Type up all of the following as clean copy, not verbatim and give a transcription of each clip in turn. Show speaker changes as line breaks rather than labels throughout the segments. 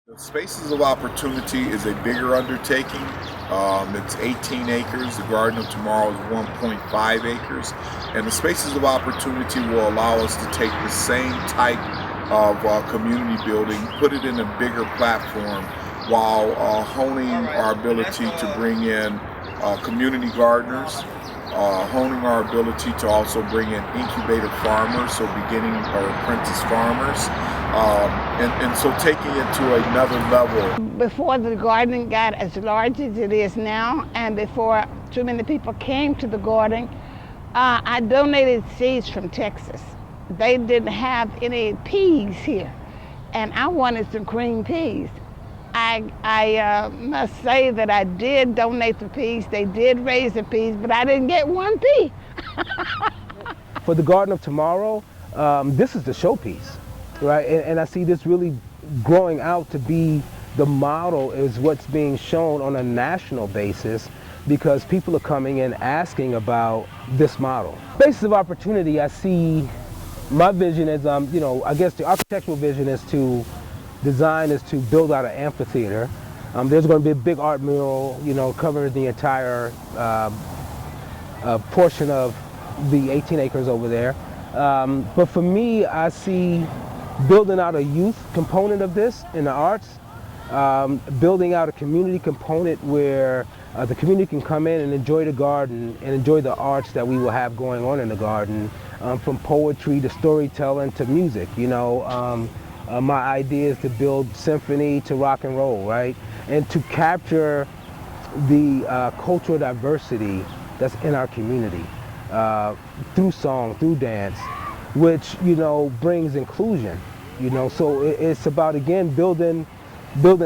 The Spaces of Opportunity is a bigger undertaking. It's 18 acres. The Garden of Tomorrow is 1.5 acres. And the Spaces of Opportunity will allow us to take the same type of community building, put it in a bigger platform, while honing our ability to bring in community gardeners, honing our ability to also bring in incubator farmers, so beginning or apprentice farmers, and so taking it to another level.
Before the garden got as large as it is now, and before too many people came to the garden, I donated seeds from Texas. They didn't have any peas here, and I wanted some green peas. I must say that I did donate the peas. They did raise the peas, but I didn't get one pea.
For the Garden of Tomorrow, this is the showpiece, right? And I see this really growing out to be the model is what's being shown on a national basis, because people are coming in asking about this model. Spaces of Opportunity, I see my vision is, I guess the architectural vision is to design is to build out an amphitheater. There's going to be a big art mural, covering the entire portion of the 18 acres over there. But for me, I see building out a youth component of this in the arts, building out a community component where the community can come in and enjoy the garden and enjoy the arts that we will have going on in the garden, from poetry to storytelling to music. My idea is to build symphony to rock and roll, right? And to capture the cultural diversity that's in our community through song, through dance, which, brings inclusion. So it's about, again, building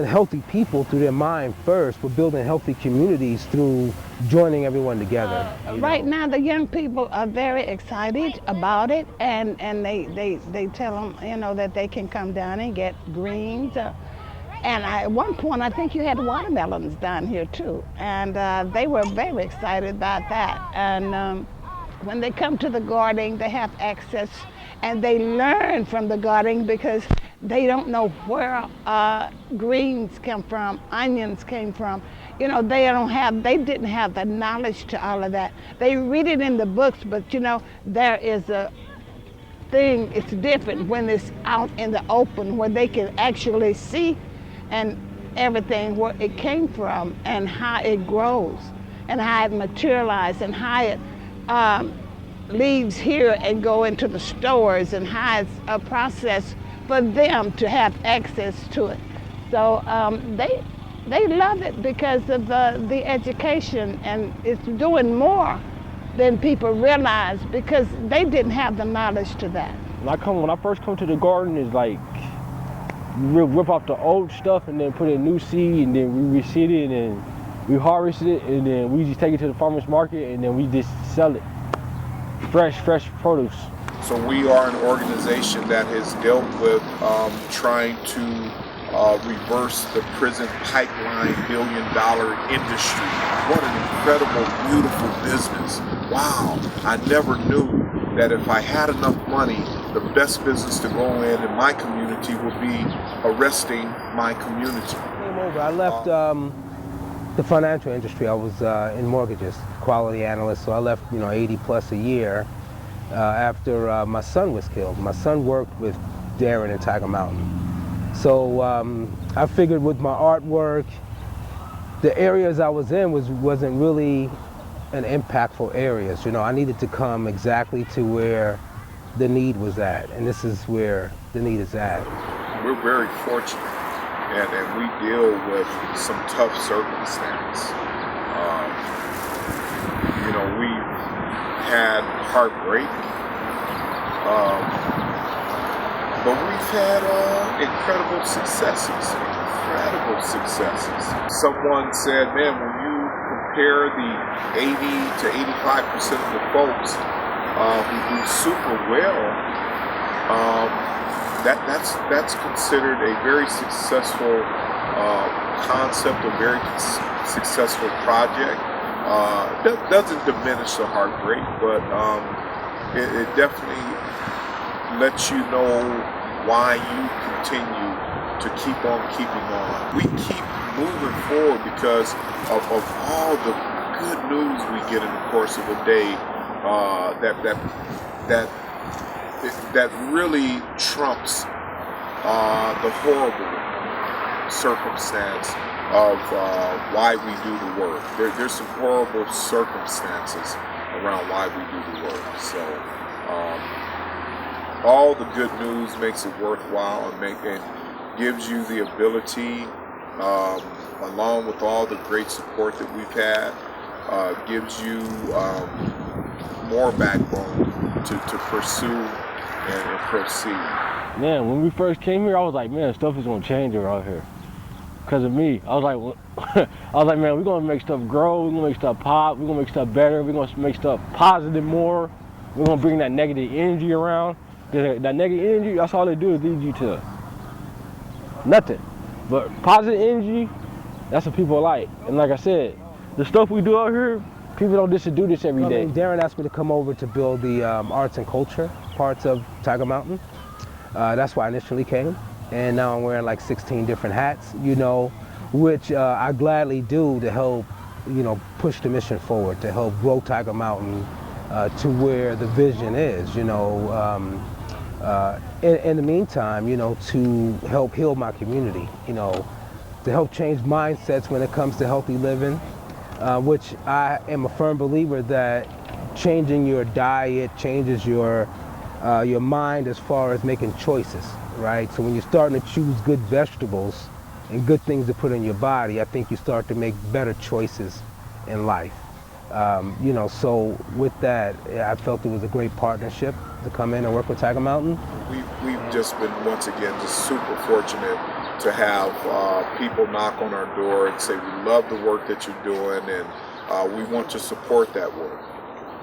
healthy people through their mind first, but building healthy communities through joining everyone together.
Right now, the young people are very excited about it, and they tell them, that they can come down and get greens. And at one point, I think you had watermelons down here too, and they were very excited about that. And when they come to the garden, they have access, and they learn from the garden, because they don't know where greens come from, onions came from. They didn't have the knowledge to all of that. They read it in the books, but there is a thing, it's different when it's out in the open, where they can actually see and everything, where it came from and how it grows and how it materializes and how it leaves here and go into the stores, and how it's a process for them to have access to it. So they love it because of the education, and it's doing more than people realize, because they didn't have the knowledge to that.
When I first come to the garden, it's like we rip off the old stuff and then put in new seed, and then we reseed it, and then we harvest it, and then we just take it to the farmer's market, and then we just sell it. Fresh produce.
So we are an organization that has dealt with trying to reverse the prison pipeline billion-dollar industry. What an incredible, beautiful business. Wow, I never knew that if I had enough money, the best business to go in my community would be arresting my community.
I left the financial industry. I was in mortgages, quality analyst, so I left 80 plus a year after my son was killed. My son worked with Darren and TigerMountain. So I figured with my artwork, the areas I was in wasn't really an impactful areas. I needed to come exactly to where the need was at, and this is where the need is at.
We're very fortunate, and we deal with some tough circumstance. We've had heartbreak, but we've had incredible successes. Someone said, man, when you compare the 80 to 85% of the folks who do super well, that's considered a very successful concept, a very successful project. Doesn't diminish the heartbreak, but it definitely lets you know why you continue to keep on keeping on. We keep moving forward because of all the good news we get in the course of a day that really trumps the horrible circumstance of why we do the work. There's some horrible circumstances around why we do the work. So all the good news makes it worthwhile and gives you the ability, along with all the great support that we've had, gives you more backbone to pursue and proceed.
Man, when we first came here, I was like, man, stuff is gonna change around here. Because of me. I was like, man, we're gonna make stuff grow, we're gonna make stuff pop, we're gonna make stuff better, we're gonna make stuff positive more. We're gonna bring that negative energy around. That negative energy, that's all it do is lead you to nothing. But positive energy, that's what people like. And like I said, the stuff we do out here, people don't just do this every day.
Darren asked me to come over to build the arts and culture parts of Tiger That's why I initially came. And now I'm wearing like 16 different hats, which I gladly do to help, push the mission forward, to help grow Tiger Mountain to where the vision is, in the meantime, to help heal my community, to help change mindsets when it comes to healthy living, which I am a firm believer that changing your diet changes your mind as far as making choices, right? So when you're starting to choose good vegetables and good things to put in your body, I think you start to make better choices in life. So with that, I felt it was a great partnership to come in and work with Tiger Mountain.
We've just been, once again, just super fortunate to have people knock on our door and say, we love the work that you're doing and we want to support that work.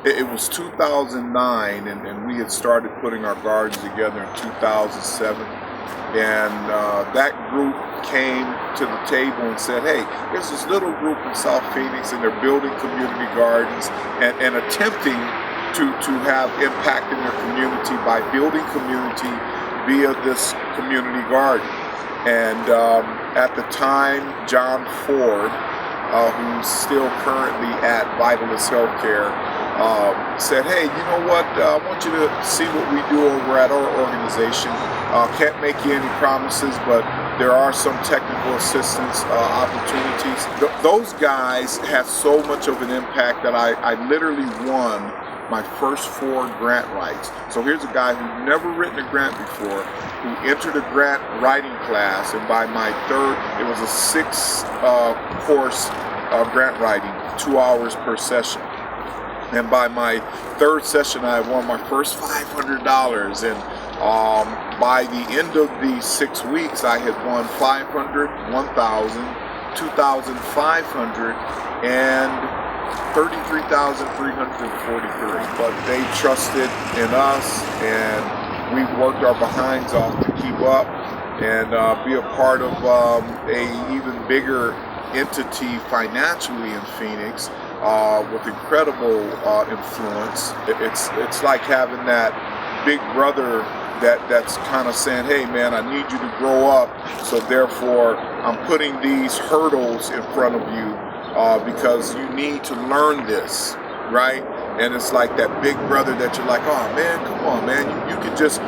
It was 2009 and we had started putting our gardens together in 2007. And that group came to the table and said, hey, there's this little group in South Phoenix and they're building community gardens and attempting to have impact in their community by building community via this community garden. And at the time, John Ford, who's still currently at Vitalyst Healthcare, said, hey, you know what, I want you to see what we do over at our organization. Can't make you any promises, but there are some technical assistance opportunities. Those guys have so much of an impact that I literally won my first 4 grant writes. So here's a guy who'd never written a grant before, who entered a grant writing class, and by my third, it was a 6-course grant writing, 2 hours per session. And by my third session, I won my first $500. And by the end of the 6 weeks, I had won 500, 1,000, 2,500, and 33,343. But they trusted in us, and we worked our behinds off to keep up and be a part of a even bigger entity financially in Phoenix. With incredible influence. It's like having that big brother that's kind of saying, hey man, I need you to grow up, so therefore I'm putting these hurdles in front of you because you need to learn this, right? And it's like that big brother that you're like, oh man, come on man, you can just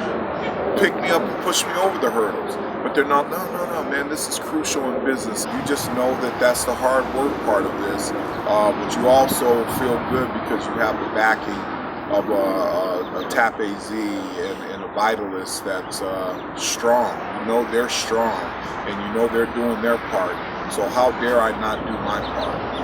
pick me up and push me over the hurdles. But they're not, no, man, this is crucial in business. You just know that that's the hard work part of this, but you also feel good because you have the backing of a TAP AZ and a Vitalyst that's strong. You know they're strong, and you know they're doing their part. So how dare I not do my part?